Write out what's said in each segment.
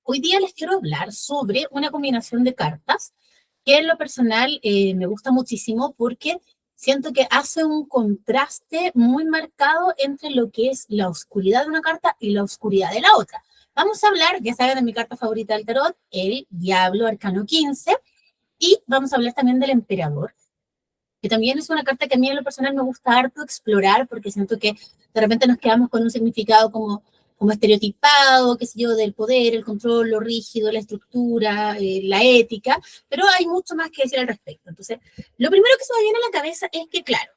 Hoy día les quiero hablar sobre una combinación de cartas que en lo personal me gusta muchísimo porque siento que hace un contraste muy marcado entre lo que es la oscuridad de una carta y la oscuridad de la otra. Vamos a hablar, ya saben, de mi carta favorita del tarot, el Diablo Arcano 15, y vamos a hablar también del Emperador, que también es una carta que a mí en lo personal me gusta harto explorar, porque siento que de repente nos quedamos con un significado como estereotipado, qué sé yo, del poder, el control, lo rígido, la estructura, la ética, pero hay mucho más que decir al respecto. Entonces, lo primero que se me viene a la cabeza es que, claro,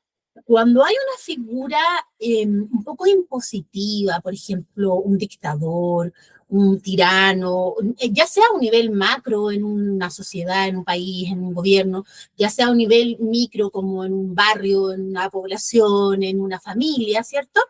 cuando hay una figura un poco impositiva, por ejemplo, un dictador, un tirano, ya sea a un nivel macro en una sociedad, en un país, en un gobierno, ya sea a un nivel micro como en un barrio, en una población, en una familia, ¿cierto?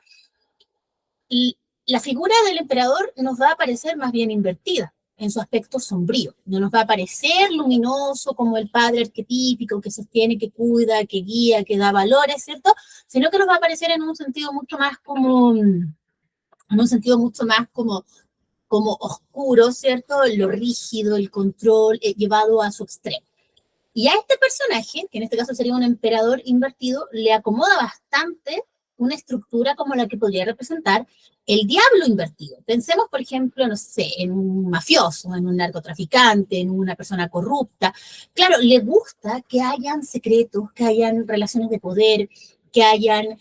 Y la figura del emperador nos va a parecer más bien invertida en su aspecto sombrío. No nos va a parecer luminoso como el padre arquetípico que sostiene, que cuida, que guía, que da valores, ¿cierto? Sino que nos va a parecer en un sentido mucho más como oscuro, ¿cierto? Lo rígido, el control llevado a su extremo. Y a este personaje, que en este caso sería un emperador invertido, le acomoda bastante una estructura como la que podría representar el diablo invertido. Pensemos, por ejemplo, no sé, en un mafioso, en un narcotraficante, en una persona corrupta. Claro, le gusta que hayan secretos, que hayan relaciones de poder, que hayan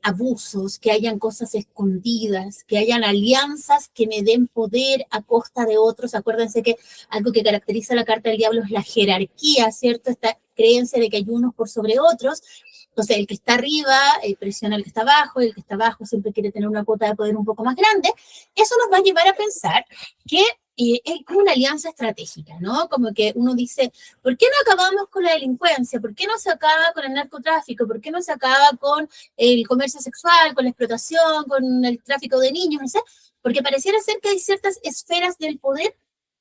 abusos, que hayan cosas escondidas, que hayan alianzas que me den poder a costa de otros. Acuérdense que algo que caracteriza la carta del diablo es la jerarquía, ¿cierto? Esta creencia de que hay unos por sobre otros. Entonces, el que está arriba presiona al que está abajo, y el que está abajo siempre quiere tener una cuota de poder un poco más grande. Eso nos va a llevar a pensar que es como una alianza estratégica, ¿no? Como que uno dice, ¿por qué no acabamos con la delincuencia? ¿Por qué no se acaba con el narcotráfico? ¿Por qué no se acaba con el comercio sexual, con la explotación, con el tráfico de niños? No sé, porque pareciera ser que hay ciertas esferas del poder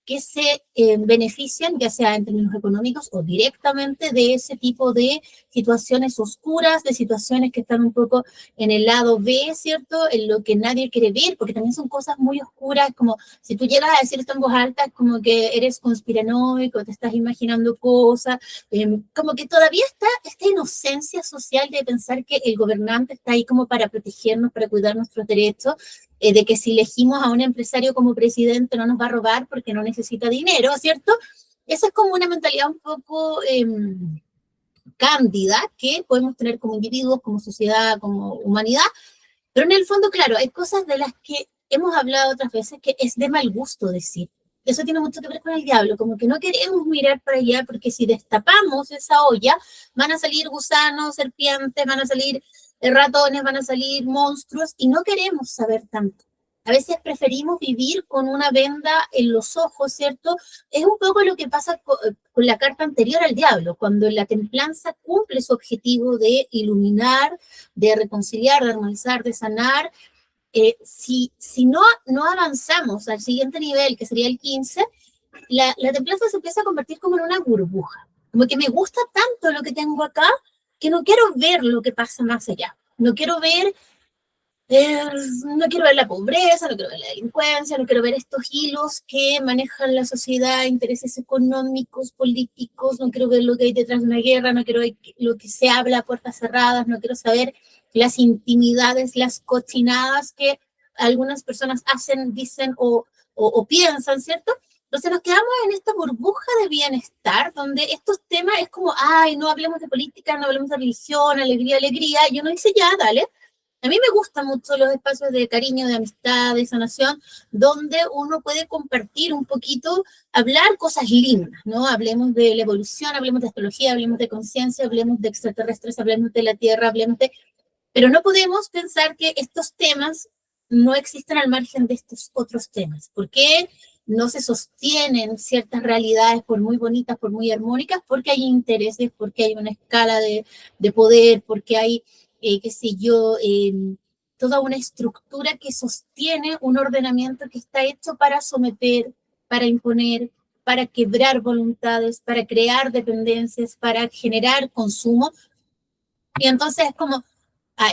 que se benefician, ya sea en términos económicos o directamente, de ese tipo de situaciones oscuras, de situaciones que están un poco en el lado B, ¿cierto? En lo que nadie quiere ver, porque también son cosas muy oscuras, como si tú llegas a decir esto en voz alta, es como que eres conspiranoico, te estás imaginando cosas, como que todavía está esta inocencia social de pensar que el gobernante está ahí como para protegernos, para cuidar nuestros derechos, de que si elegimos a un empresario como presidente no nos va a robar porque no necesita dinero, ¿cierto? Esa es como una mentalidad un poco cándida que podemos tener como individuos, como sociedad, como humanidad, pero en el fondo, claro, hay cosas de las que hemos hablado otras veces que es de mal gusto decir. Eso tiene mucho que ver con el diablo, como que no queremos mirar para allá porque si destapamos esa olla, van a salir gusanos, serpientes, van a salir ratones, van a salir monstruos y no queremos saber tanto. A veces preferimos vivir con una venda en los ojos, ¿cierto? Es un poco lo que pasa con la carta anterior al diablo, cuando la templanza cumple su objetivo de iluminar, de reconciliar, de armonizar, de sanar. Si no avanzamos al siguiente nivel, que sería el 15, la templanza se empieza a convertir como en una burbuja. Como que me gusta tanto lo que tengo acá que no quiero ver lo que pasa más allá. No quiero ver la pobreza, no quiero ver la delincuencia, no quiero ver estos hilos que manejan la sociedad, intereses económicos, políticos, no quiero ver lo que hay detrás de una guerra, no quiero ver lo que se habla a puertas cerradas, no quiero saber las intimidades, las cochinadas que algunas personas hacen, dicen o piensan, ¿cierto? Entonces nos quedamos en esta burbuja de bienestar, donde estos temas es como, ay, no hablemos de política, no hablemos de religión, alegría, alegría, y uno dice, ya, dale. A mí me gustan mucho los espacios de cariño, de amistad, de sanación, donde uno puede compartir un poquito, hablar cosas lindas, ¿no? Hablemos de la evolución, hablemos de astrología, hablemos de conciencia, hablemos de extraterrestres, hablemos de la Tierra, hablemos de... Pero no podemos pensar que estos temas no existen al margen de estos otros temas. ¿Por qué no se sostienen ciertas realidades por muy bonitas, por muy armónicas? Porque hay intereses, porque hay una escala de poder, porque hay qué sé yo, toda una estructura que sostiene un ordenamiento que está hecho para someter, para imponer, para quebrar voluntades, para crear dependencias, para generar consumo. Y entonces es como,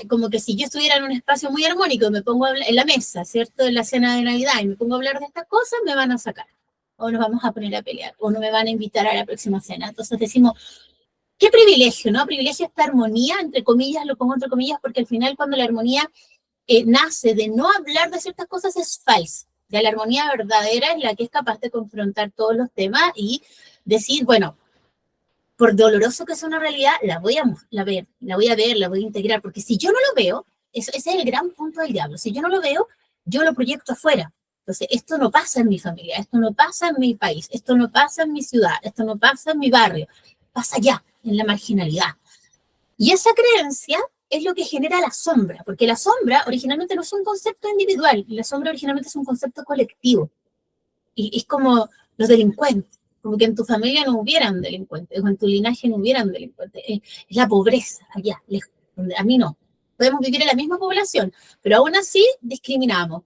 como que si yo estuviera en un espacio muy armónico y me pongo a hablar, en la mesa, ¿cierto? En la cena de Navidad y me pongo a hablar de estas cosas, me van a sacar. O nos vamos a poner a pelear, o no me van a invitar a la próxima cena. Entonces decimos, qué privilegio, ¿no? Privilegio esta armonía, entre comillas, lo pongo entre comillas, porque al final cuando la armonía nace de no hablar de ciertas cosas es falsa. Ya la armonía verdadera es la que es capaz de confrontar todos los temas y decir, bueno, por doloroso que sea una realidad, la voy a ver, la voy a integrar, porque si yo no lo veo, ese es el gran punto del diablo, si yo no lo veo, yo lo proyecto afuera. Entonces, esto no pasa en mi familia, esto no pasa en mi país, esto no pasa en mi ciudad, esto no pasa en mi barrio, pasa allá, en la marginalidad. Y esa creencia es lo que genera la sombra, porque la sombra originalmente no es un concepto individual, la sombra originalmente es un concepto colectivo. Y es como los delincuentes, como que en tu familia no hubieran delincuentes, o en tu linaje no hubieran delincuentes. Es la pobreza allá, lejos, donde a mí no. Podemos vivir en la misma población, pero aún así discriminamos.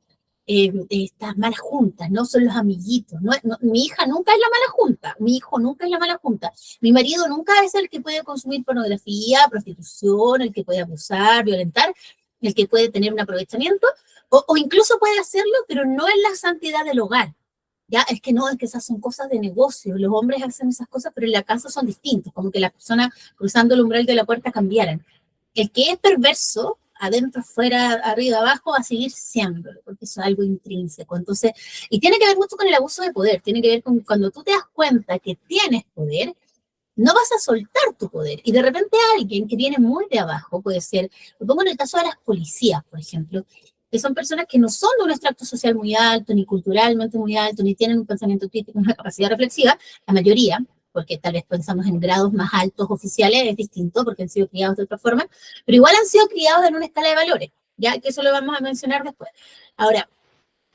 Estas malas juntas, no son los amiguitos. Mi hija nunca es la mala junta, mi hijo nunca es la mala junta, mi marido nunca es el que puede consumir pornografía, prostitución, el que puede abusar, violentar, el que puede tener un aprovechamiento, o incluso puede hacerlo, pero no en la santidad del hogar. Ya, es que no, es que esas son cosas de negocio, los hombres hacen esas cosas, pero en la casa son distintos, como que las personas cruzando el umbral de la puerta cambiaran. El que es perverso, adentro, afuera, arriba, abajo, va a seguir siendo, porque eso es algo intrínseco. Entonces, y tiene que ver mucho con el abuso de poder, tiene que ver con cuando tú te das cuenta que tienes poder, no vas a soltar tu poder. Y de repente alguien que viene muy de abajo, puede ser, lo pongo en el caso de las policías, por ejemplo, que son personas que no son de un extracto social muy alto, ni culturalmente muy alto, ni tienen un pensamiento crítico, una capacidad reflexiva, la mayoría, porque tal vez pensamos en grados más altos oficiales, es distinto, porque han sido criados de otra forma, pero igual han sido criados en una escala de valores, ya que eso lo vamos a mencionar después. Ahora,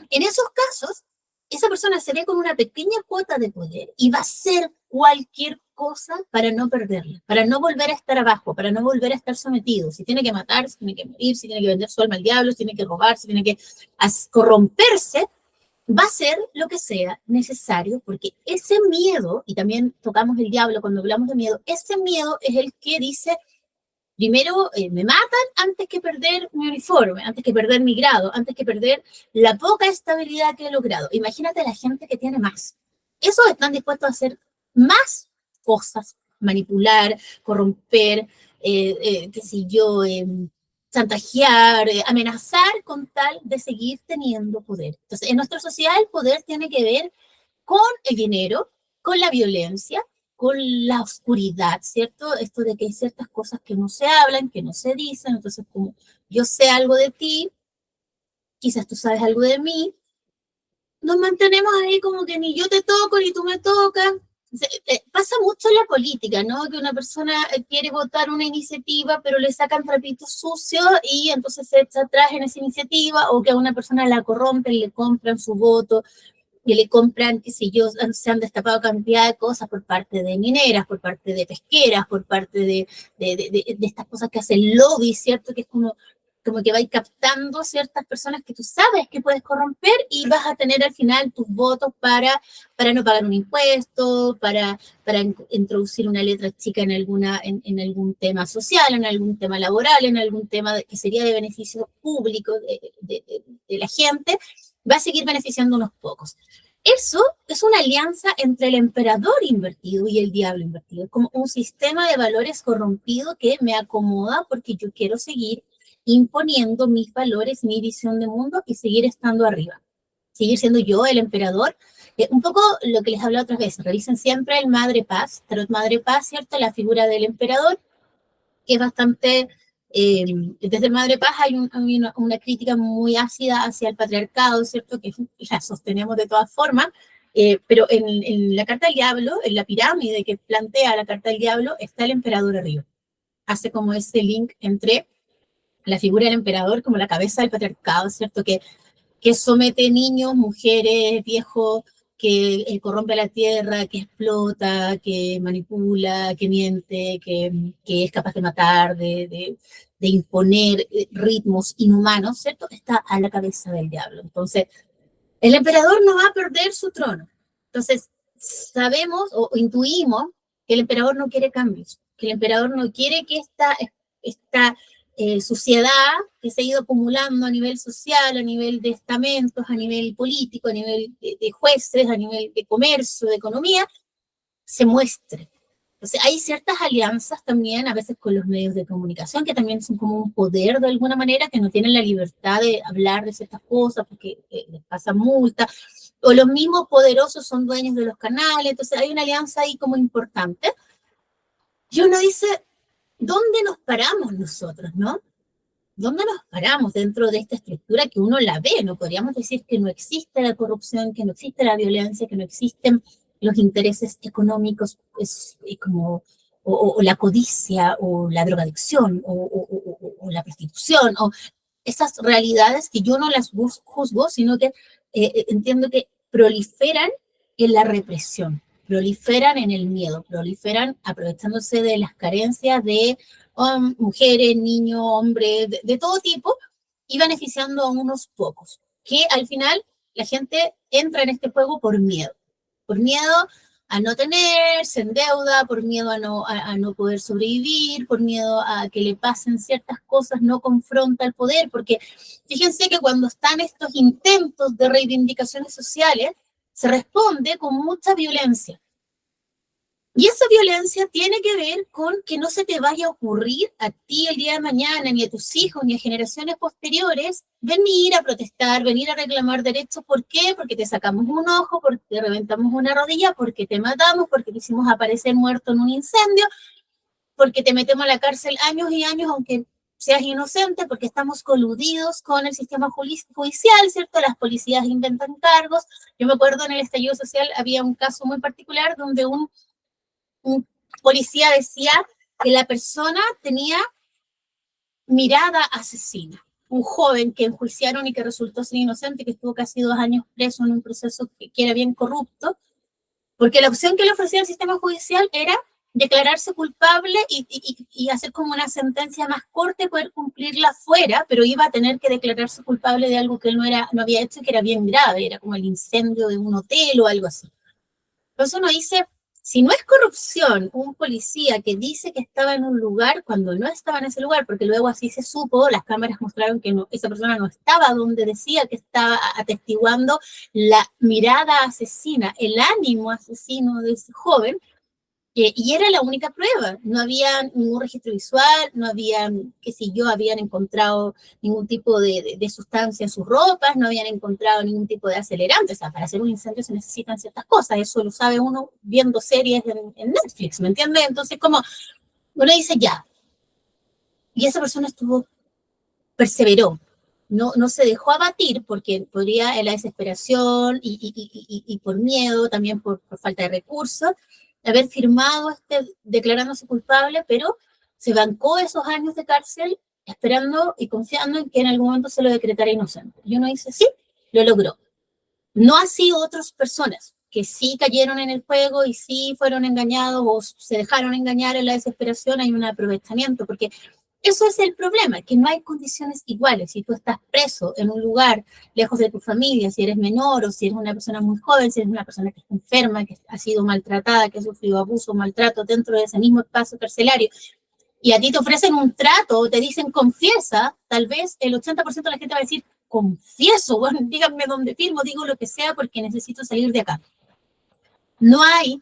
en esos casos, esa persona se ve con una pequeña cuota de poder y va a hacer cualquier cosa para no perderla, para no volver a estar abajo, para no volver a estar sometido. Si tiene que matar, si tiene que morir, si tiene que vender su alma al diablo, si tiene que robar, si tiene que corromperse, va a ser lo que sea necesario, porque ese miedo, y también tocamos el diablo cuando hablamos de miedo, ese miedo es el que dice, primero me matan antes que perder mi uniforme, antes que perder mi grado, antes que perder la poca estabilidad que he logrado. Imagínate a la gente que tiene más. Esos están dispuestos a hacer más cosas, manipular, corromper, qué sé yo, chantajear, amenazar con tal de seguir teniendo poder. Entonces, en nuestra sociedad el poder tiene que ver con el dinero, con la violencia, con la oscuridad, ¿cierto? Esto de que hay ciertas cosas que no se hablan, que no se dicen, entonces como yo sé algo de ti, quizás tú sabes algo de mí, nos mantenemos ahí como que ni yo te toco ni tú me tocas. Pasa mucho en la política, ¿no? Que una persona quiere votar una iniciativa, pero le sacan trapitos sucios y entonces se echa atrás en esa iniciativa, o que a una persona la corrompen, le compran su voto, que le compran, qué sé yo, se han destapado cantidad de cosas por parte de mineras, por parte de pesqueras, por parte de estas cosas que hacen lobby, ¿cierto? Que es como que vais captando ciertas personas que tú sabes que puedes corromper y vas a tener al final tus votos para no pagar un impuesto, para introducir una letra chica en, en algún tema social, en algún tema laboral, en algún tema que sería de beneficio público de la gente, va a seguir beneficiando a unos pocos. Eso es una alianza entre el emperador invertido y el diablo invertido. Es como un sistema de valores corrompido que me acomoda porque yo quiero seguir imponiendo mis valores, mi visión de mundo y seguir estando arriba. Seguir siendo yo el emperador. Un poco lo que les hablé otras veces. Revisen siempre el Madre Paz, Tarot Madre Paz, ¿cierto? La figura del emperador, que es bastante... desde el Madre Paz hay una crítica muy ácida hacia el patriarcado, ¿cierto? Que la sostenemos de todas formas, pero en la Carta del Diablo, en la pirámide que plantea la Carta del Diablo, está el emperador arriba. Hace como ese link entre la figura del emperador como la cabeza del patriarcado, ¿cierto? Que somete niños, mujeres, viejos, que corrompe la tierra, que explota, que manipula, que miente, que es capaz de matar, de imponer ritmos inhumanos, ¿cierto? Está a la cabeza del diablo. Entonces, el emperador no va a perder su trono. Entonces, sabemos o intuimos que el emperador no quiere cambios, que el emperador no quiere que esta suciedad que se ha ido acumulando a nivel social, a nivel de estamentos, a nivel político, a nivel de jueces, a nivel de comercio, de economía, se muestre. Entonces, hay ciertas alianzas también, a veces con los medios de comunicación, que también son como un poder de alguna manera, que no tienen la libertad de hablar de ciertas cosas porque les pasan multa, o los mismos poderosos son dueños de los canales, entonces hay una alianza ahí como importante. Y uno dice, ¿dónde nos paramos nosotros, no? ¿Dónde nos paramos dentro de esta estructura que uno la ve? No podríamos decir que no existe la corrupción, que no existe la violencia, que no existen los intereses económicos, como, o la codicia, o la drogadicción, o la prostitución, o esas realidades que yo no las juzgo, sino que entiendo que proliferan en la represión, proliferan en el miedo, proliferan aprovechándose de las carencias de mujeres, niños, hombres, de todo tipo, y beneficiando a unos pocos, que al final la gente entra en este juego por miedo a no tener, se endeuda, por miedo a no poder sobrevivir, por miedo a que le pasen ciertas cosas, no confronta el poder, porque fíjense que cuando están estos intentos de reivindicaciones sociales, se responde con mucha violencia. Y esa violencia tiene que ver con que no se te vaya a ocurrir a ti el día de mañana, ni a tus hijos, ni a generaciones posteriores, venir a protestar, venir a reclamar derechos. ¿Por qué? Porque te sacamos un ojo, porque te reventamos una rodilla, porque te matamos, porque te hicimos aparecer muerto en un incendio, porque te metemos a la cárcel años y años, aunque seas inocente, porque estamos coludidos con el sistema judicial, ¿cierto? Las policías inventan cargos. Yo me acuerdo en el estallido social había un caso muy particular donde un policía decía que la persona tenía mirada asesina. Un joven que enjuiciaron y que resultó ser inocente, que estuvo casi 2 años preso en un proceso que era bien corrupto, porque la opción que le ofrecía el sistema judicial era declararse culpable y hacer como una sentencia más corta y poder cumplirla fuera, pero iba a tener que declararse culpable de algo que él no había hecho, que era bien grave, era como el incendio de un hotel o algo así. Entonces uno dice, si no es corrupción, un policía que dice que estaba en un lugar cuando no estaba en ese lugar, porque luego así se supo, las cámaras mostraron que no, esa persona no estaba donde decía que estaba atestiguando la mirada asesina, el ánimo asesino de ese joven, y era la única prueba. No había ningún registro visual, no había, qué sé yo, habían encontrado ningún tipo de sustancia en sus ropas, no habían encontrado ningún tipo de acelerante. O sea, para hacer un incendio se necesitan ciertas cosas. Eso lo sabe uno viendo series en Netflix, ¿me entiendes? Entonces, como uno dice, ya. Y esa persona perseveró. No se dejó abatir porque podría en la desesperación y por miedo, también por falta de recursos, haber firmado declarándose culpable, pero se bancó esos años de cárcel esperando y confiando en que en algún momento se lo decretara inocente. Y uno dice, sí, lo logró. No así otras personas que sí cayeron en el juego y sí fueron engañados o se dejaron engañar en la desesperación, hay un aprovechamiento, porque eso es el problema, que no hay condiciones iguales. Si tú estás preso en un lugar lejos de tu familia, si eres menor o si eres una persona muy joven, si eres una persona que está enferma, que ha sido maltratada, que ha sufrido abuso, maltrato dentro de ese mismo espacio carcelario, y a ti te ofrecen un trato o te dicen confiesa, tal vez el 80% de la gente va a decir confieso, bueno, díganme dónde firmo, digo lo que sea porque necesito salir de acá. No hay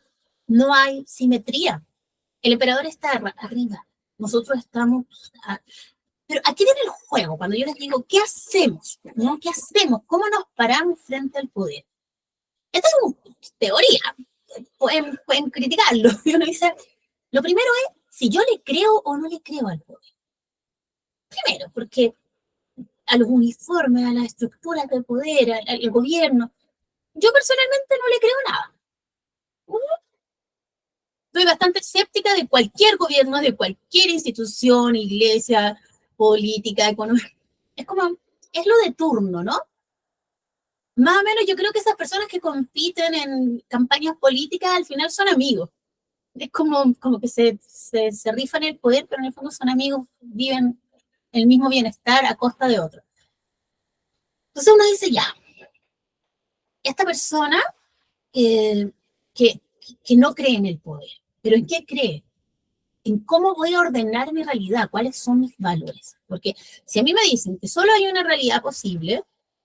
simetría. El emperador está arriba, nosotros estamos... Pero aquí viene el juego, cuando yo les digo, ¿qué hacemos? ¿No? ¿Qué hacemos? ¿Cómo nos paramos frente al poder? Esta es una teoría, pueden criticarlo. Y uno dice, lo primero es si yo le creo o no le creo al poder. Primero, porque a los uniformes, a las estructuras de poder, al gobierno, yo personalmente no le creo nada. Estoy bastante escéptica de cualquier gobierno, de cualquier institución, iglesia, política, económica. Es como, es lo de turno, ¿no? Más o menos yo creo que esas personas que compiten en campañas políticas al final son amigos. Es como que se rifan el poder, pero en el fondo son amigos, viven el mismo bienestar a costa de otros. Entonces uno dice, ya, esta persona que no cree en el poder, ¿pero en qué cree? en cómo voy a ordenar mi realidad, cuáles son mis valores. Porque si a mí me dicen que solo hay una realidad posible,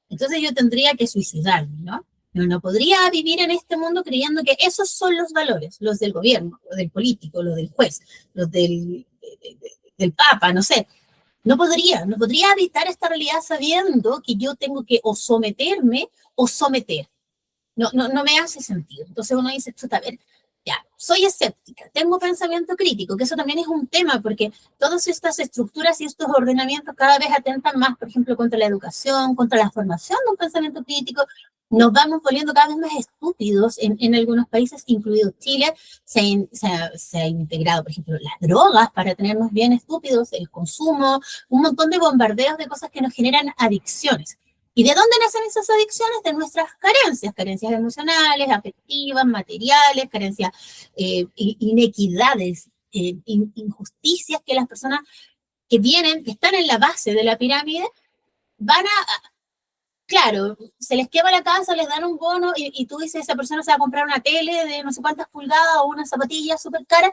entonces yo tendría que suicidarme, ¿no? No podría vivir en este mundo creyendo que esos son los valores, los del gobierno, los del político, los del juez, los del papa, no sé. No podría habitar esta realidad sabiendo que yo tengo que o someterme o someter. No me hace sentido. Entonces uno dice, chuta, a ver, ya, soy escéptica, tengo pensamiento crítico, que eso también es un tema, porque todas estas estructuras y estos ordenamientos cada vez atentan más, por ejemplo, contra la educación, contra la formación de un pensamiento crítico. Nos vamos volviendo cada vez más estúpidos en algunos países, incluido Chile. Se ha integrado, por ejemplo, las drogas para tenernos bien estúpidos, el consumo, un montón de bombardeos de cosas que nos generan adicciones. ¿Y de dónde nacen esas adicciones? De nuestras carencias emocionales, afectivas, materiales, carencias, inequidades, injusticias que las personas que están en la base de la pirámide, van a, claro, se les quema la casa, les dan un bono y tú dices, esa persona se va a comprar una tele de no sé cuántas pulgadas o una zapatilla súper cara.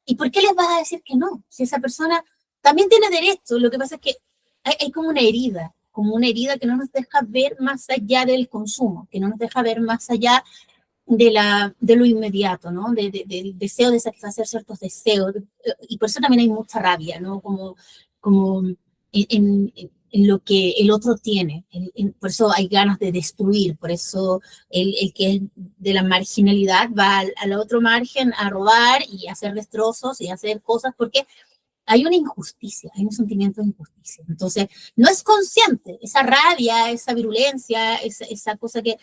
¿Y por qué les vas a decir que no? Si esa persona también tiene derecho, lo que pasa es que hay como una herida que no nos deja ver más allá del consumo, que no nos deja ver más allá de lo inmediato, ¿no? Del deseo de satisfacer ciertos deseos. Y por eso también hay mucha rabia, ¿no? Como en lo que el otro tiene. Por eso hay ganas de destruir, por eso el que es de la marginalidad va al otro margen a robar y a hacer destrozos y a hacer cosas, porque hay una injusticia, hay un sentimiento de injusticia. Entonces, no es consciente esa rabia, esa virulencia, esa cosa que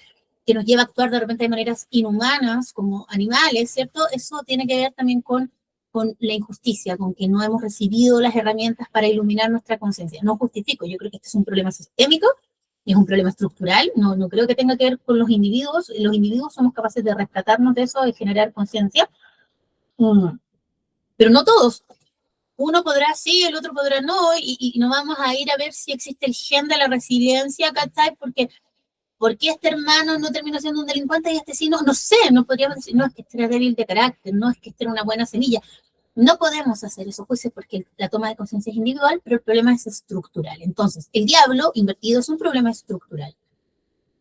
nos lleva a actuar de repente de maneras inhumanas como animales, ¿cierto? Eso tiene que ver también con la injusticia, con que no hemos recibido las herramientas para iluminar nuestra conciencia. No justifico, yo creo que este es un problema sistémico, es un problema estructural, no creo que tenga que ver con los individuos somos capaces de rescatarnos de eso, de generar conciencia, pero no todos. Uno podrá sí, el otro podrá no, y no vamos a ir a ver si existe el gen de la resiliencia, ¿cachai? ¿Por qué este hermano no terminó siendo un delincuente y este sí no? No sé, no podríamos decir, no, es que este era débil de carácter, no, es que este era una buena semilla. No podemos hacer esos juicios porque la toma de conciencia es individual, pero el problema es estructural. Entonces, el diablo invertido es un problema estructural.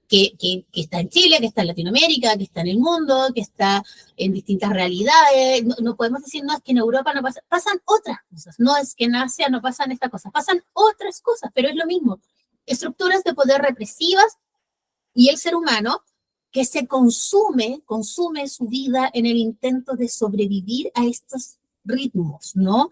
Que está en Chile, que está en Latinoamérica, que está en el mundo, que está en distintas realidades. No podemos decir, no, es que en Europa no pasa, pasan otras cosas, no es que en Asia no pasan estas cosas, pasan otras cosas, pero es lo mismo. Estructuras de poder represivas y el ser humano que se consume su vida en el intento de sobrevivir a estos ritmos, ¿no?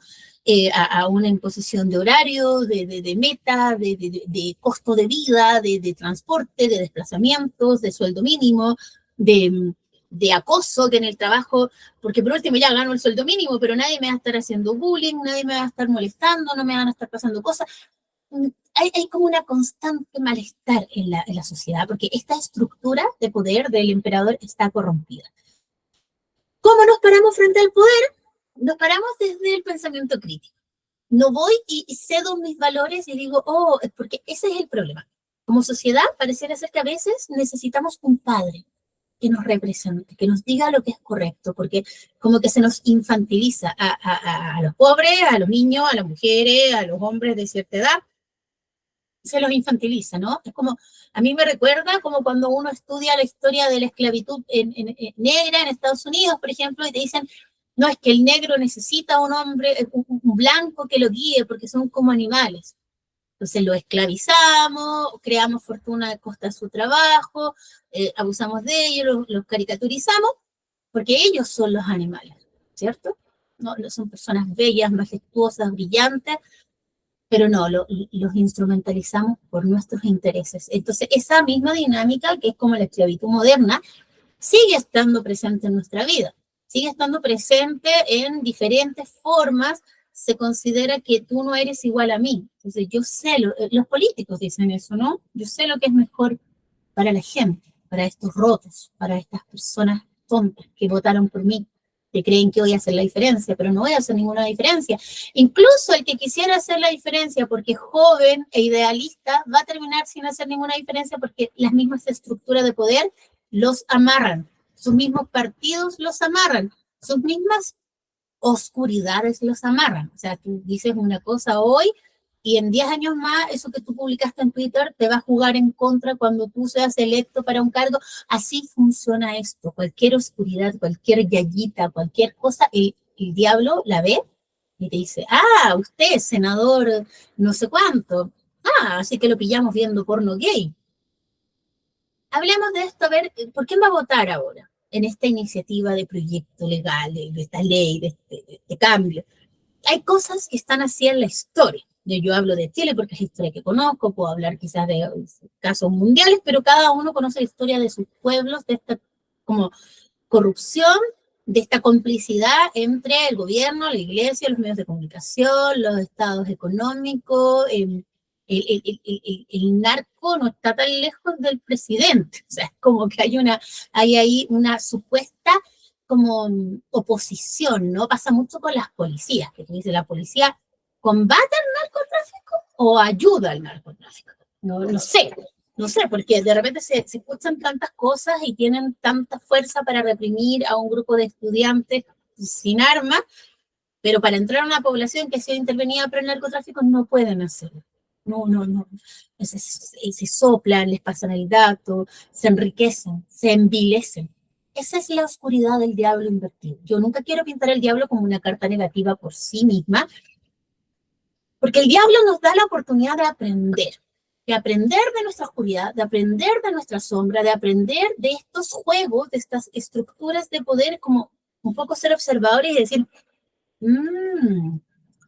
A una imposición de horario, de meta, de costo de vida, de transporte, de desplazamientos, de sueldo mínimo, de acoso que en el trabajo, porque por último ya gano el sueldo mínimo, pero nadie me va a estar haciendo bullying, nadie me va a estar molestando, no me van a estar pasando cosas. Hay como una constante malestar en la sociedad, porque esta estructura de poder del emperador está corrompida. ¿Cómo nos paramos frente al poder? Nos paramos desde el pensamiento crítico. No voy y cedo mis valores y digo, oh, porque ese es el problema. Como sociedad, pareciera ser que a veces necesitamos un padre que nos represente, que nos diga lo que es correcto, porque como que se nos infantiliza a los pobres, a los niños, a las mujeres, a los hombres de cierta edad, se los infantiliza, ¿no? Es como, a mí me recuerda como cuando uno estudia la historia de la esclavitud negra en Estados Unidos, por ejemplo, y te dicen, no, es que el negro necesita un hombre, un blanco que lo guíe porque son como animales. Entonces lo esclavizamos, creamos fortuna a costa de su trabajo, abusamos de ellos, los caricaturizamos, porque ellos son los animales, ¿cierto? No son personas bellas, majestuosas, brillantes, pero no, los instrumentalizamos por nuestros intereses. Entonces, esa misma dinámica, que es como la esclavitud moderna, sigue estando presente en nuestra vida, sigue estando presente en diferentes formas. Se considera que tú no eres igual a mí. Entonces, yo sé, los políticos dicen eso, ¿no? Yo sé lo que es mejor para la gente, para estos rotos, para estas personas tontas que votaron por mí, que creen que voy a hacer la diferencia, pero no voy a hacer ninguna diferencia. Incluso el que quisiera hacer la diferencia porque es joven e idealista va a terminar sin hacer ninguna diferencia porque las mismas estructuras de poder los amarran, sus mismos partidos los amarran, sus mismas oscuridades los amarran. O sea, tú dices una cosa hoy y en 10 años más eso que tú publicaste en Twitter te va a jugar en contra cuando tú seas electo para un cargo. Así funciona esto. Cualquier oscuridad, cualquier yayita, cualquier cosa, el diablo la ve y te dice, usted, senador no sé cuánto. Así que lo pillamos viendo porno gay. Hablemos de esto, a ver, ¿por qué va a votar ahora en esta iniciativa de proyecto legal, de esta ley, de cambio? Hay cosas que están así en la historia. Yo hablo de Chile porque es la historia que conozco, puedo hablar quizás de casos mundiales, pero cada uno conoce la historia de sus pueblos, de esta como corrupción, de esta complicidad entre el gobierno, la iglesia, los medios de comunicación, los estados económicos. El narco no está tan lejos del presidente, o sea, es como que hay ahí una supuesta como oposición, ¿no? Pasa mucho con las policías, que tú dices, la policía combate al narcotráfico o ayuda al narcotráfico. No sé, porque de repente se escuchan tantas cosas y tienen tanta fuerza para reprimir a un grupo de estudiantes sin armas, pero para entrar a una población que ha sido intervenida por el narcotráfico no pueden hacerlo. No. Se soplan, les pasan el dato, se enriquecen, se envilecen. Esa es la oscuridad del diablo invertido. Yo nunca quiero pintar al diablo como una carta negativa por sí misma, porque el diablo nos da la oportunidad de aprender de nuestra oscuridad, de aprender de nuestra sombra, de aprender de estos juegos, de estas estructuras de poder, como un poco ser observadores y decir,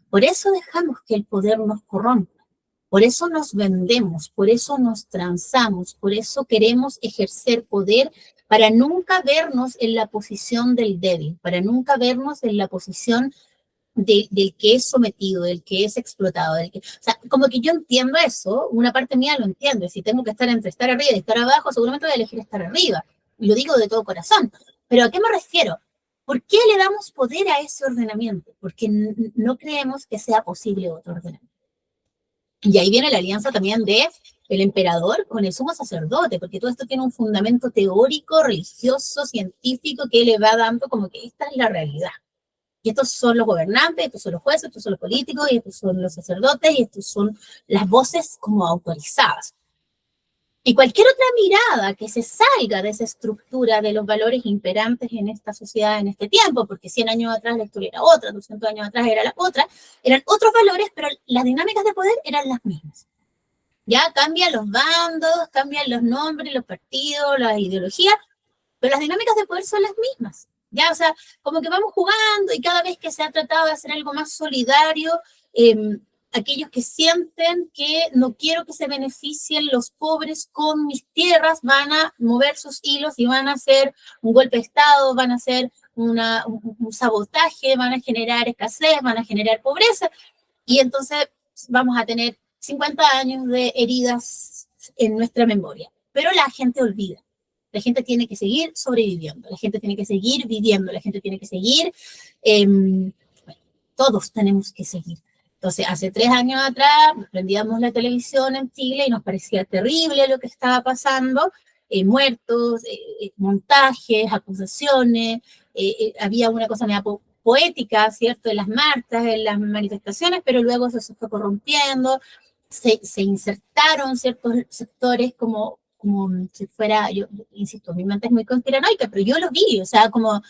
por eso dejamos que el poder nos corrompa. Por eso nos vendemos, por eso nos transamos, por eso queremos ejercer poder para nunca vernos en la posición del débil, para nunca vernos en la posición del que es sometido, del que es explotado. O sea, como que yo entiendo eso, una parte mía lo entiende. Si tengo que estar entre estar arriba y estar abajo, seguramente voy a elegir estar arriba. Y lo digo de todo corazón. Pero ¿a qué me refiero? ¿Por qué le damos poder a ese ordenamiento? Porque no creemos que sea posible otro ordenamiento. Y ahí viene la alianza también de el emperador con el sumo sacerdote, porque todo esto tiene un fundamento teórico, religioso, científico, que le va dando como que esta es la realidad. Y estos son los gobernantes, estos son los jueces, estos son los políticos, y estos son los sacerdotes, y estos son las voces como autorizadas. Y cualquier otra mirada que se salga de esa estructura de los valores imperantes en esta sociedad en este tiempo, porque 100 años atrás la historia era otra, 200 años atrás era la otra, eran otros valores, pero las dinámicas de poder eran las mismas. Ya cambian los bandos, cambian los nombres, los partidos, las ideologías, pero las dinámicas de poder son las mismas. Ya, o sea, como que vamos jugando y cada vez que se ha tratado de hacer algo más solidario, aquellos que sienten que no quiero que se beneficien los pobres con mis tierras van a mover sus hilos y van a hacer un golpe de Estado, van a hacer un sabotaje, van a generar escasez, van a generar pobreza, y entonces vamos a tener 50 años de heridas en nuestra memoria. Pero la gente olvida. La gente tiene que seguir sobreviviendo, la gente tiene que seguir viviendo, la gente tiene que seguir, bueno, todos tenemos que seguir. Entonces, hace 3 años atrás prendíamos la televisión en Chile y nos parecía terrible lo que estaba pasando, muertos, montajes, acusaciones, había una cosa media poética, ¿cierto?, en las marchas, en las manifestaciones, pero luego eso se fue corrompiendo, se insertaron ciertos sectores como si fuera, yo insisto, mi mente es muy conspiranoica, pero yo lo vi, o sea, como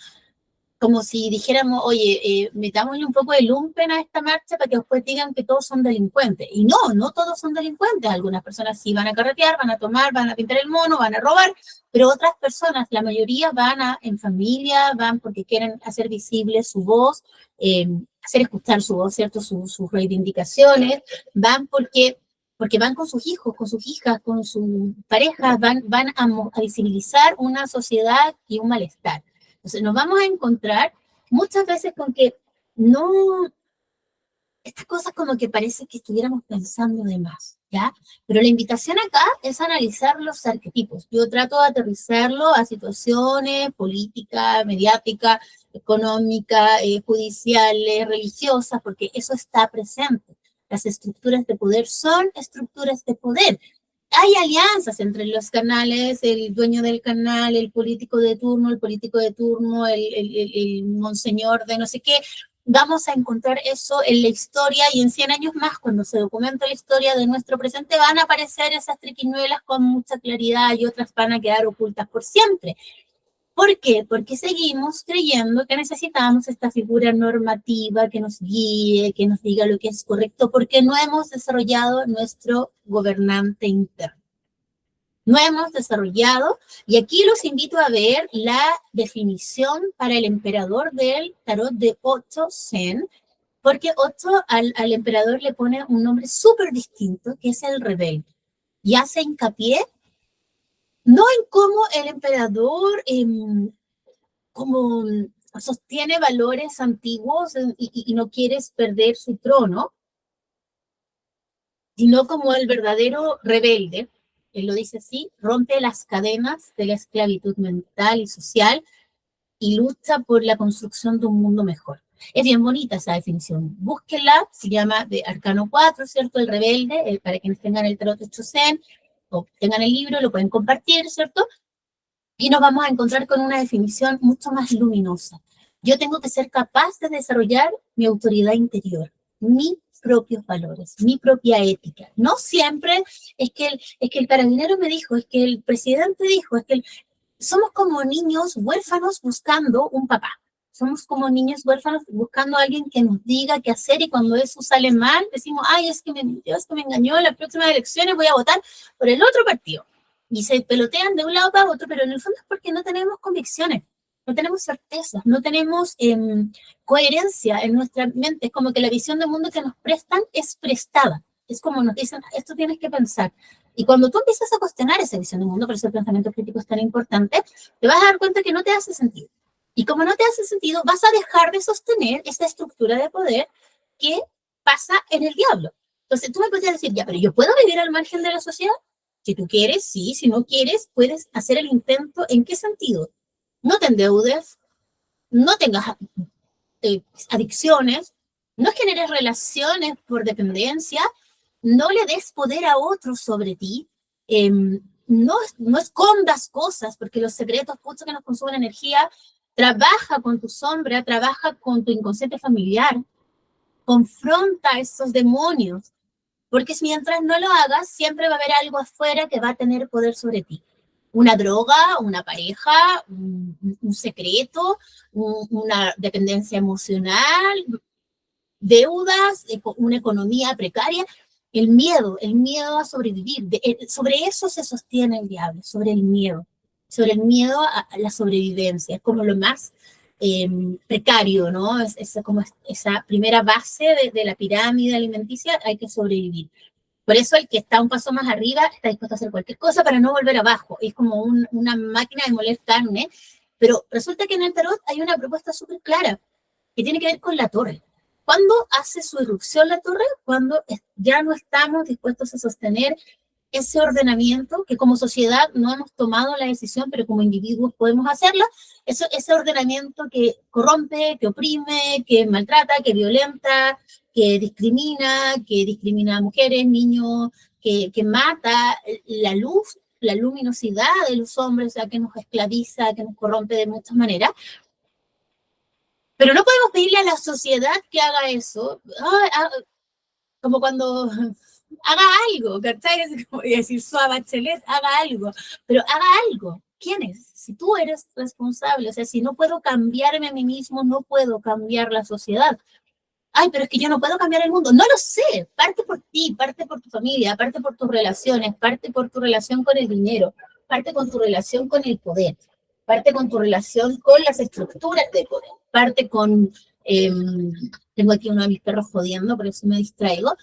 si dijéramos, oye, metámosle un poco de lumpen a esta marcha para que después digan que todos son delincuentes. Y no todos son delincuentes. Algunas personas sí van a carretear, van a tomar, van a pintar el mono, van a robar, pero otras personas, la mayoría van en familia, van porque quieren hacer visible su voz, hacer escuchar su voz, ¿cierto? Sus reivindicaciones, van porque van con sus hijos, con sus hijas, con sus parejas, van a visibilizar una sociedad y un malestar. Entonces nos vamos a encontrar muchas veces con que no, estas cosas como que parece que estuviéramos pensando de más, ¿ya? Pero la invitación acá es analizar los arquetipos. Yo trato de aterrizarlo a situaciones políticas, mediáticas, económicas, judiciales, religiosas, porque eso está presente. Las estructuras de poder son estructuras de poder. Hay alianzas entre los canales, el dueño del canal, el político de turno, el monseñor de no sé qué, vamos a encontrar eso en la historia y en 100 años más, cuando se documenta la historia de nuestro presente, van a aparecer esas triquiñuelas con mucha claridad y otras van a quedar ocultas por siempre. ¿Por qué? Porque seguimos creyendo que necesitamos esta figura normativa que nos guíe, que nos diga lo que es correcto, porque no hemos desarrollado nuestro gobernante interno. No hemos desarrollado, y aquí los invito a ver la definición para el emperador del tarot de Otto Sen, porque Otto al emperador le pone un nombre súper distinto, que es el rebelde, y hace hincapié no en cómo el emperador como sostiene valores antiguos y no quieres perder su trono, sino como el verdadero rebelde, él lo dice así, rompe las cadenas de la esclavitud mental y social y lucha por la construcción de un mundo mejor. Es bien bonita esa definición. Búsquenla, se llama de Arcano 4, ¿cierto? El rebelde, para quienes tengan el tarot de Chosen o tengan el libro, lo pueden compartir, ¿cierto? Y nos vamos a encontrar con una definición mucho más luminosa. Yo tengo que ser capaz de desarrollar mi autoridad interior, mis propios valores, mi propia ética. No siempre es que el carabinero me dijo, es que el presidente dijo, es que somos como niños huérfanos buscando un papá. Somos como niños huérfanos buscando a alguien que nos diga qué hacer, y cuando eso sale mal, decimos, ay, es que me engañó, en las próximas elecciones voy a votar por el otro partido. Y se pelotean de un lado para otro, pero en el fondo es porque no tenemos convicciones, no tenemos certezas, no tenemos coherencia en nuestra mente. Es como que la visión del mundo que nos prestan es prestada. Es como nos dicen, esto tienes que pensar. Y cuando tú empiezas a cuestionar esa visión del mundo, por eso el pensamiento crítico es tan importante, te vas a dar cuenta que no te hace sentido. Y como no te hace sentido, vas a dejar de sostener esta estructura de poder que pasa en el diablo. Entonces tú me podrías decir, ya, pero yo puedo vivir al margen de la sociedad. Si tú quieres, sí. Si no quieres, puedes hacer el intento. ¿En qué sentido? No te endeudes, no tengas adicciones, no generes relaciones por dependencia, no le des poder a otros sobre ti, no escondas cosas, porque los secretos, pucho, que nos consumen energía. Trabaja con tu sombra, trabaja con tu inconsciente familiar, confronta esos demonios, porque mientras no lo hagas, siempre va a haber algo afuera que va a tener poder sobre ti. Una droga, una pareja, un secreto, una dependencia emocional, deudas, una economía precaria, el miedo a sobrevivir. Sobre eso se sostiene el diablo, sobre el miedo a la sobrevivencia. Es como lo más precario, ¿no? Es como esa primera base de la pirámide alimenticia, hay que sobrevivir. Por eso el que está un paso más arriba está dispuesto a hacer cualquier cosa para no volver abajo. Es como una máquina de moler carne. Pero resulta que en el tarot hay una propuesta súper clara que tiene que ver con la torre. ¿Cuándo hace su irrupción la torre? Cuando ya no estamos dispuestos a sostener ese ordenamiento que como sociedad no hemos tomado la decisión, pero como individuos podemos hacerla. Ese ordenamiento que corrompe, que oprime, que maltrata, que violenta, que discrimina a mujeres, niños, que mata la luz, la luminosidad de los hombres, o sea, que nos esclaviza, que nos corrompe de muchas maneras. Pero no podemos pedirle a la sociedad que haga eso, como cuando haga algo, ¿cachai? Es como decir, Suá Bachelet, haga algo, pero haga algo. ¿Quién es? Si tú eres responsable, o sea, si no puedo cambiarme a mí mismo, no puedo cambiar la sociedad. Ay, pero es que yo no puedo cambiar el mundo. No lo sé. Parte por ti, parte por tu familia, parte por tus relaciones, parte por tu relación con el dinero, parte con tu relación con el poder, parte con tu relación con las estructuras de poder, parte con... tengo aquí uno de mis perros jodiendo, por eso me distraigo.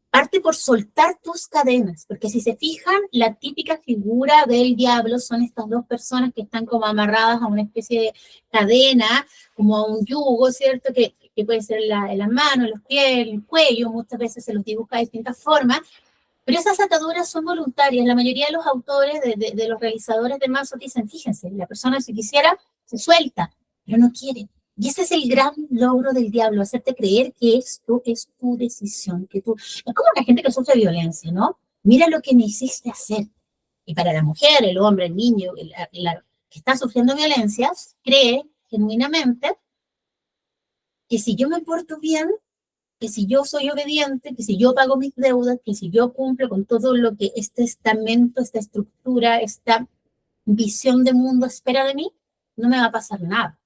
Parte por soltar tus cadenas, porque si se fijan, la típica figura del diablo son estas dos personas que están como amarradas a una especie de cadena, como a un yugo, ¿cierto? Que puede ser en las manos, los pies, el cuello, muchas veces se los dibuja de distintas formas, pero esas ataduras son voluntarias. La mayoría de los autores, de los realizadores de mazos dicen, fíjense, la persona si quisiera se suelta, pero no quiere. Y ese es el gran logro del diablo, hacerte creer que esto es tu decisión, que tú... Es como la gente que sufre violencia, ¿no? Mira lo que me hiciste hacer. Y para la mujer, el hombre, el niño, que está sufriendo violencias, cree genuinamente que si yo me porto bien, que si yo soy obediente, que si yo pago mis deudas, que si yo cumplo con todo lo que este estamento, esta estructura, esta visión de mundo espera de mí, no me va a pasar nada.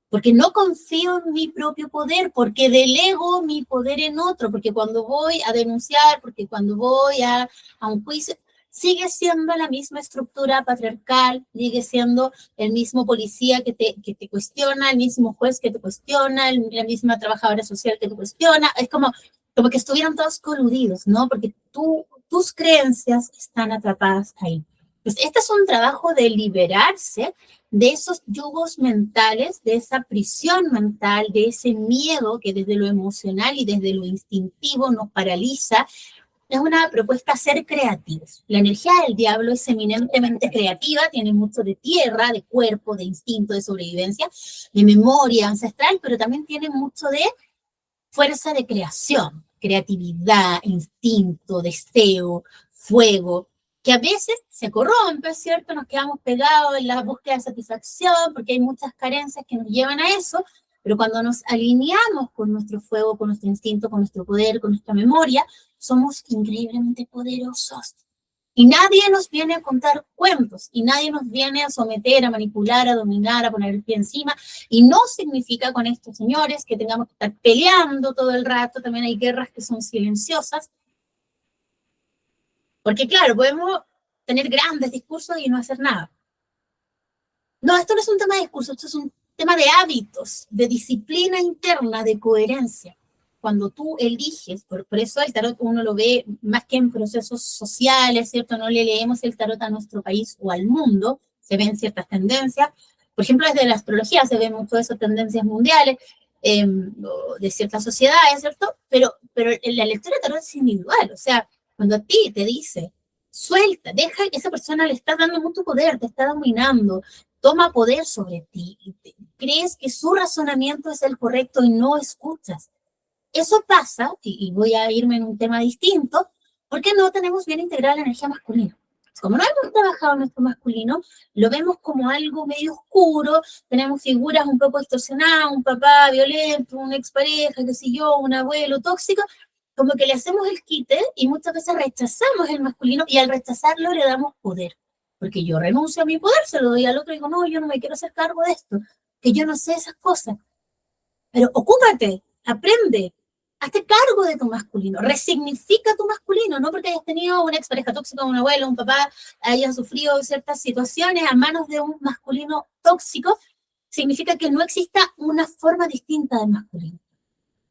Porque no confío en mi propio poder, porque delego mi poder en otro, porque cuando voy a denunciar, porque cuando voy a un juicio, sigue siendo la misma estructura patriarcal, sigue siendo el mismo policía que te cuestiona, el mismo juez que te cuestiona, la misma trabajadora social que te cuestiona. Es como que estuvieran todos coludidos, ¿no? Porque tus creencias están atrapadas ahí. Pues este es un trabajo de liberarse de esos yugos mentales, de esa prisión mental, de ese miedo que desde lo emocional y desde lo instintivo nos paraliza. Es una propuesta a ser creativos. La energía del diablo es eminentemente creativa, tiene mucho de tierra, de cuerpo, de instinto, de sobrevivencia, de memoria ancestral, pero también tiene mucho de fuerza de creación, creatividad, instinto, deseo, fuego, que a veces se corrompe, ¿cierto? Nos quedamos pegados en la búsqueda de satisfacción porque hay muchas carencias que nos llevan a eso, pero cuando nos alineamos con nuestro fuego, con nuestro instinto, con nuestro poder, con nuestra memoria, somos increíblemente poderosos. Y nadie nos viene a contar cuentos, y nadie nos viene a someter, a manipular, a dominar, a poner el pie encima. Y no significa con estos señores que tengamos que estar peleando todo el rato. También hay guerras que son silenciosas. Porque claro, podemos tener grandes discursos y no hacer nada. No, esto no es un tema de discurso, esto es un tema de hábitos, de disciplina interna, de coherencia. Cuando tú eliges, por eso el tarot uno lo ve más que en procesos sociales, ¿cierto? No le leemos el tarot a nuestro país o al mundo, se ven ciertas tendencias. Por ejemplo, desde la astrología se ven mucho de esas tendencias mundiales, de ciertas sociedades, ¿cierto? Pero la lectura de tarot es individual, o sea, cuando a ti te dice, suelta, deja que esa persona le está dando mucho poder, te está dominando, toma poder sobre ti, crees que su razonamiento es el correcto y no escuchas. Eso pasa, y voy a irme en un tema distinto, porque no tenemos bien integrada la energía masculina. Como no hemos trabajado nuestro masculino, lo vemos como algo medio oscuro, tenemos figuras un poco distorsionadas, un papá violento, una expareja, qué sé yo, un abuelo tóxico, como que le hacemos el quite y muchas veces rechazamos el masculino y al rechazarlo le damos poder. Porque yo renuncio a mi poder, se lo doy al otro y digo, no, yo no me quiero hacer cargo de esto, que yo no sé esas cosas. Pero ocúpate, aprende, hazte cargo de tu masculino, resignifica tu masculino, no porque hayas tenido una expareja tóxica, un abuelo, un papá, hayas sufrido ciertas situaciones a manos de un masculino tóxico, significa que no exista una forma distinta del masculino.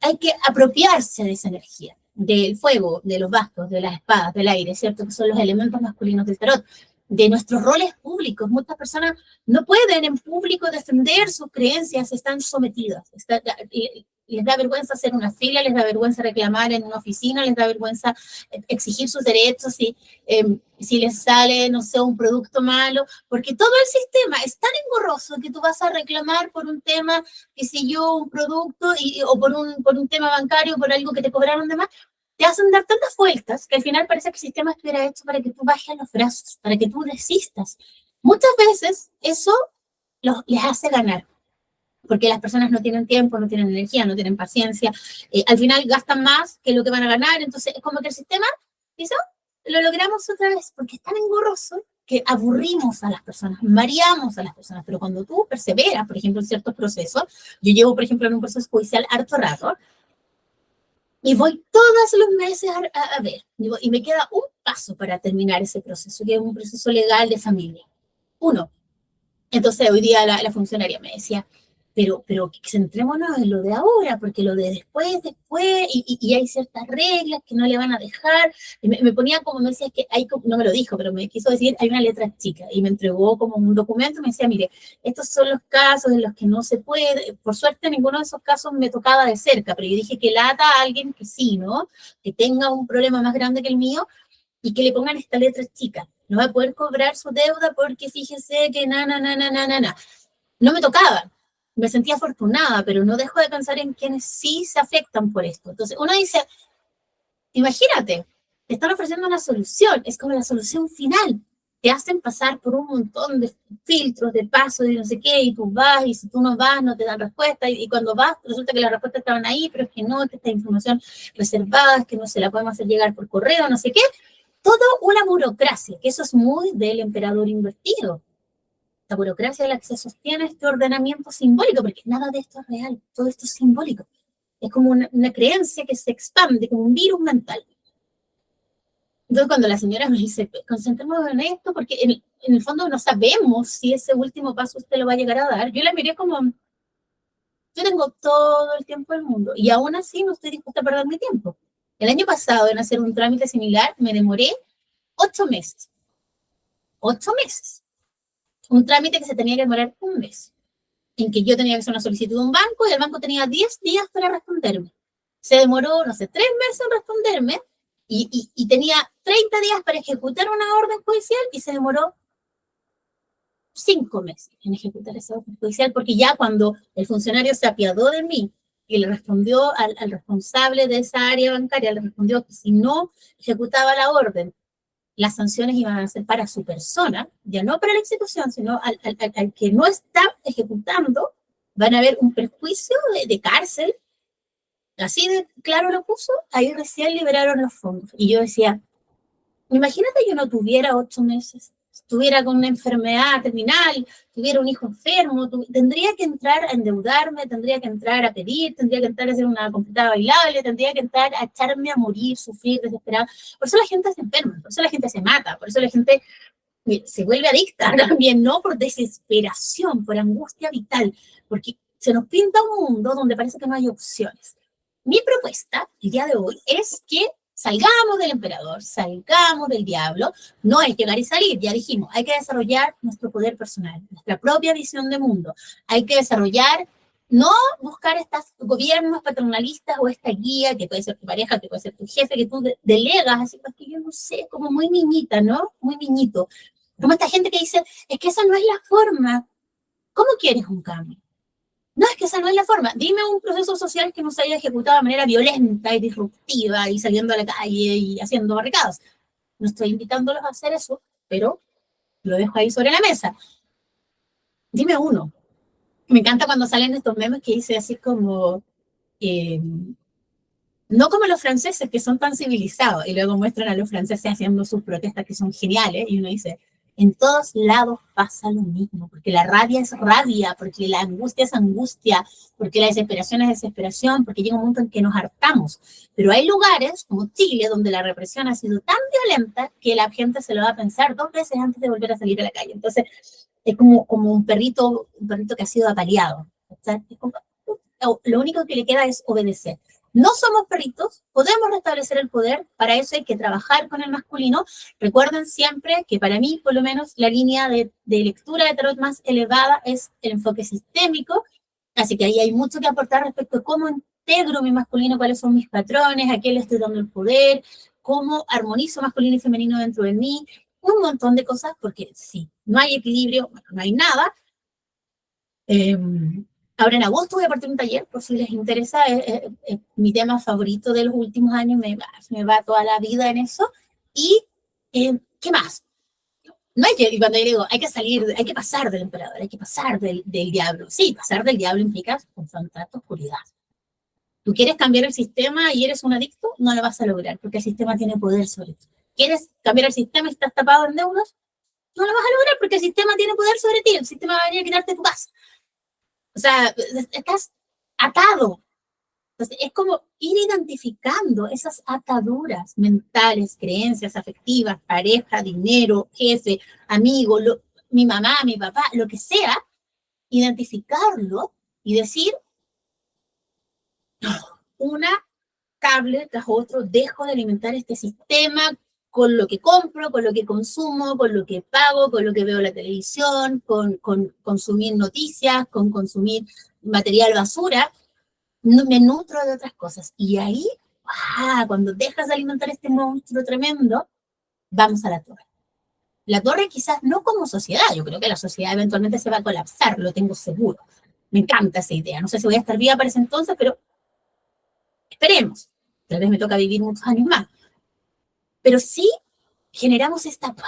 Hay que apropiarse de esa energía, del fuego, de los bastos, de las espadas, del aire, ¿cierto? Que son los elementos masculinos del tarot, de nuestros roles públicos. Muchas personas no pueden en público defender sus creencias, están sometidas. Les da vergüenza hacer una fila, les da vergüenza reclamar en una oficina, les da vergüenza exigir sus derechos si les sale, no sé, un producto malo, porque todo el sistema es tan engorroso que tú vas a reclamar por un tema, qué sé yo, un producto o por un tema bancario, por algo que te cobraron de más, te hacen dar tantas vueltas que al final parece que el sistema estuviera hecho para que tú bajes los brazos, para que tú desistas. Muchas veces eso les hace ganar, porque las personas no tienen tiempo, no tienen energía, no tienen paciencia, al final gastan más que lo que van a ganar, entonces es como que el sistema dice, oh, lo logramos otra vez, porque es tan engorroso que aburrimos a las personas, mareamos a las personas, pero cuando tú perseveras, por ejemplo, en ciertos procesos, yo llevo, por ejemplo, en un proceso judicial harto rato, y voy todos los meses a ver, y me queda un paso para terminar ese proceso, que es un proceso legal de familia. Uno. Entonces hoy día la funcionaria me decía, pero centrémonos en lo de ahora, porque lo de después, y hay ciertas reglas que no le van a dejar. Y me ponía como, me decía que hay, no me lo dijo, pero me quiso decir, hay una letra chica, y me entregó como un documento, me decía, mire, estos son los casos en los que no se puede, por suerte ninguno de esos casos me tocaba de cerca, pero yo dije que lata a alguien que sí, ¿no? Que tenga un problema más grande que el mío, y que le pongan esta letra chica. No va a poder cobrar su deuda porque fíjese que no me tocaba. Me sentía afortunada, pero no dejo de pensar en quienes sí se afectan por esto. Entonces uno dice, imagínate, te están ofreciendo una solución, es como la solución final. te hacen pasar por un montón de filtros, de pasos, y no sé qué, y tú vas, y si tú no vas, no te dan respuesta, y cuando vas, resulta que las respuestas estaban ahí, pero es que no, que esta información reservada, es que no se la podemos hacer llegar por correo, no sé qué. Todo una burocracia, que eso es muy del emperador invertido. La burocracia es la que se sostiene este ordenamiento simbólico, porque nada de esto es real, todo esto es simbólico. Es como una creencia que se expande, como un virus mental. Entonces, cuando la señora me dice, concentrémonos en esto, porque en el fondo no sabemos si ese último paso usted lo va a llegar a dar, yo la miré como, yo tengo todo el tiempo del mundo y aún así no estoy dispuesta a perder mi tiempo. El año pasado, en hacer un trámite similar, me demoré 8 meses. 8 meses. Un trámite que se tenía que demorar un mes, en que yo tenía que hacer una solicitud a un banco y el banco tenía 10 días para responderme. Se demoró, no sé, 3 meses en responderme y tenía 30 días para ejecutar una orden judicial y se demoró 5 meses en ejecutar esa orden judicial, porque ya cuando el funcionario se apiadó de mí y le respondió al responsable de esa área bancaria, le respondió que si no ejecutaba la orden, las sanciones iban a ser para su persona, ya no para la ejecución, sino al que no está ejecutando, van a haber un perjuicio de cárcel, así de claro lo puso, ahí recién liberaron los fondos. Y yo decía, imagínate yo no tuviera 8 meses, estuviera con una enfermedad terminal, tuviera un hijo enfermo, tendría que entrar a endeudarme, tendría que entrar a pedir, tendría que entrar a hacer una completada bailable, tendría que entrar a echarme a morir, sufrir, desesperada. Por eso la gente se enferma, por eso la gente se mata, por eso la gente se vuelve adicta también, no por desesperación, por angustia vital, porque se nos pinta un mundo donde parece que no hay opciones. Mi propuesta el día de hoy es que salgamos del emperador, salgamos del diablo, no hay que llegar y salir, ya dijimos, hay que desarrollar nuestro poder personal, nuestra propia visión de mundo, hay que desarrollar, no buscar estos gobiernos paternalistas o esta guía que puede ser tu pareja, que puede ser tu jefe, que tú delegas, así pues que yo no sé, como muy niñita, ¿no? Muy niñito. Como esta gente que dice, es que esa no es la forma. ¿Cómo quieres un cambio? No, es que esa no es la forma. Dime un proceso social que no se haya ejecutado de manera violenta y disruptiva y saliendo a la calle y haciendo barricadas. No estoy invitándolos a hacer eso, pero lo dejo ahí sobre la mesa. Dime uno. Me encanta cuando salen estos memes que dice así como, eh, no como los franceses que son tan civilizados, y luego muestran a los franceses haciendo sus protestas que son geniales, y uno dice, en todos lados pasa lo mismo, porque la rabia es rabia, porque la angustia es angustia, porque la desesperación es desesperación, porque llega un momento en que nos hartamos. Pero hay lugares, como Chile, donde la represión ha sido tan violenta que la gente se lo va a pensar 2 veces antes de volver a salir a la calle. Entonces, es como un perrito que ha sido apaleado. O sea, lo único que le queda es obedecer. No somos perritos, podemos restablecer el poder, para eso hay que trabajar con el masculino. Recuerden siempre que para mí, por lo menos, la línea de lectura de tarot más elevada es el enfoque sistémico, así que ahí hay mucho que aportar respecto a cómo integro mi masculino, cuáles son mis patrones, a quién le estoy dando el poder, cómo armonizo masculino y femenino dentro de mí, un montón de cosas, porque si no hay equilibrio, bueno, no hay nada. Ahora en agosto voy a partir un taller, por si les interesa, es mi tema favorito de los últimos años, me va toda la vida en eso. Y, ¿qué más? No hay que, y cuando yo digo, hay que salir, hay que pasar del emperador, hay que pasar del diablo. Sí, pasar del diablo implica confrontar tu oscuridad. Tú quieres cambiar el sistema y eres un adicto, no lo vas a lograr, porque el sistema tiene poder sobre ti. ¿Quieres cambiar el sistema y estás tapado en deudas? No lo vas a lograr porque el sistema tiene poder sobre ti, el sistema va a venir a quitarte tu casa. O sea, estás atado. Entonces, es como ir identificando esas ataduras mentales, creencias afectivas, pareja, dinero, jefe, amigo, mi mamá, mi papá, lo que sea, identificarlo y decir, una cable tras otro, dejo de alimentar este sistema con lo que compro, con lo que consumo, con lo que pago, con lo que veo en la televisión, con consumir noticias, con consumir material basura. Me nutro de otras cosas. Y ahí, cuando dejas de alimentar este monstruo tremendo, vamos a la torre. La torre quizás no como sociedad, yo creo que la sociedad eventualmente se va a colapsar, lo tengo seguro. Me encanta esa idea. No sé si voy a estar viva para ese entonces, pero esperemos. Tal vez me toca vivir muchos años más. Pero sí generamos esta paz,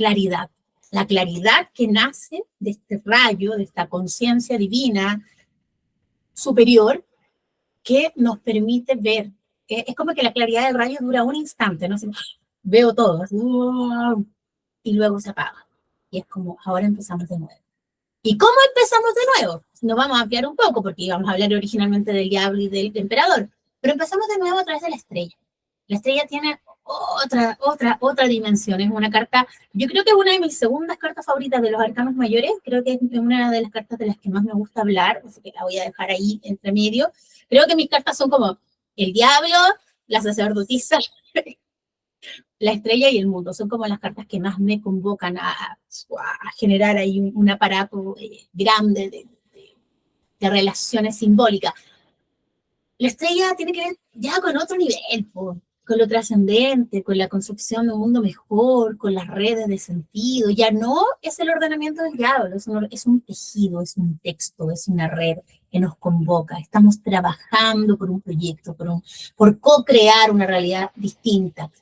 claridad. La claridad que nace de este rayo, de esta conciencia divina superior, que nos permite ver. Es como que la claridad del rayo dura un instante, ¿no? Así, veo todo, así, y luego se apaga. Y es como, ahora empezamos de nuevo. ¿Y cómo empezamos de nuevo? Nos vamos a ampliar un poco, porque íbamos a hablar originalmente del diablo y del emperador, pero empezamos de nuevo a través de la estrella. La estrella tiene otra dimensión, es una carta, yo creo que es una de mis segundas cartas favoritas de los arcanos mayores, creo que es una de las cartas de las que más me gusta hablar, así que la voy a dejar ahí entre medio. Creo que mis cartas son como el diablo, la sacerdotisa, la estrella y el mundo, son como las cartas que más me convocan a generar ahí un aparato grande de relaciones simbólicas. La estrella tiene que ver ya con otro nivel, con lo trascendente, con la construcción de un mundo mejor, con las redes de sentido. Ya no es el ordenamiento del diablo, es un tejido, es un texto, es una red que nos convoca. Estamos trabajando por un proyecto, por co-crear una realidad distinta.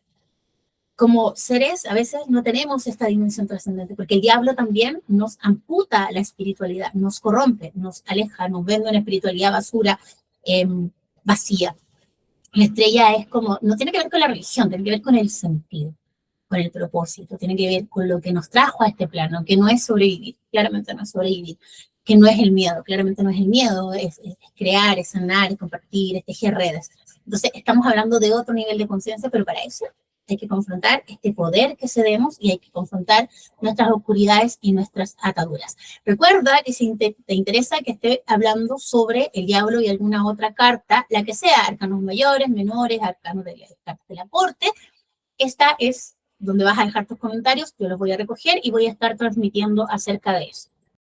Como seres, a veces no tenemos esta dimensión trascendente, porque el diablo también nos amputa la espiritualidad, nos corrompe, nos aleja, nos vende una espiritualidad basura, vacía. La estrella es como, no tiene que ver con la religión, tiene que ver con el sentido, con el propósito, tiene que ver con lo que nos trajo a este plano, que no es sobrevivir, claramente no es sobrevivir, que no es el miedo, claramente no es el miedo, es crear, es sanar, es compartir, es tejer redes. Entonces, estamos hablando de otro nivel de conciencia, pero para eso hay que confrontar este poder que cedemos y hay que confrontar nuestras oscuridades y nuestras ataduras. Recuerda que si te interesa que esté hablando sobre el diablo y alguna otra carta, la que sea, arcanos mayores, menores, arcanos del aporte, esta es donde vas a dejar tus comentarios, yo los voy a recoger y voy a estar transmitiendo acerca de eso.